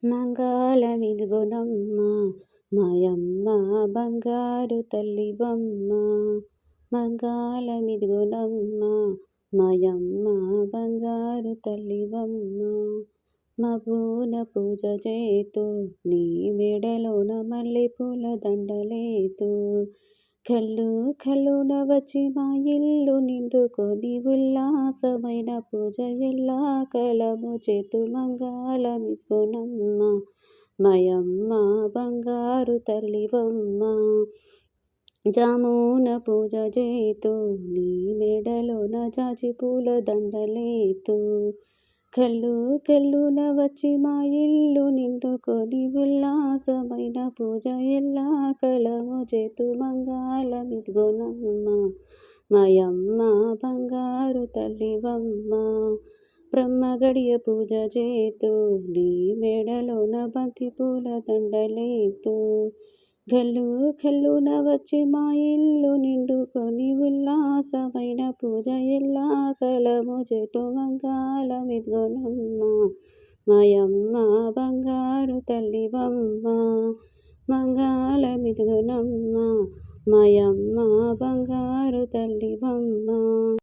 మంగళమిదిగొనమ్మ మాయమ్మ బంగారు తల్లివమ్మ. మంగళమిదిగొనమ్మ మాయమ్మ బంగారు తల్లివమ్మ. మబ్బున పూజ చేతూ నీ మెడలోన మల్లెపూల దండలేతూ, కళ్ళు కళ్ళున వచ్చి మా ఇల్లు నిండుకొని ఉల్లాసమైన పూజ ఎల్లా కలము చేతు. మంగళమిదిగొనమ్మ మాయమ్మ బంగారు తల్లివమ్మ. జామున పూజ చేతూ నీ మెడలోన జాజి పూల దండలేతూ, కళ్ళు కళ్ళున వచ్చి మా ఇల్లు నిండుకొని ఉల్లాసమైన పూజ ఎల్లా కలము చేతు. మంగళమిదిగొనమ్మ మాయమ్మ బంగారు తల్లివమ్మ. బ్రహ్మగడియ పూజ చేతూ నీ మెడలోన బంతి పూల దండలేతూ, గల్లు కళ్ళున వచ్చి మా ఇల్లు నిండుకొని ఉల్లాసమైన పూజ ఎల్లా కలము చేతు. మంగళమిదిగొనమ్మ మాయమ్మ బంగారు తల్లివమ్మ. మంగళమిదిగొనమ్మ మాయమ్మ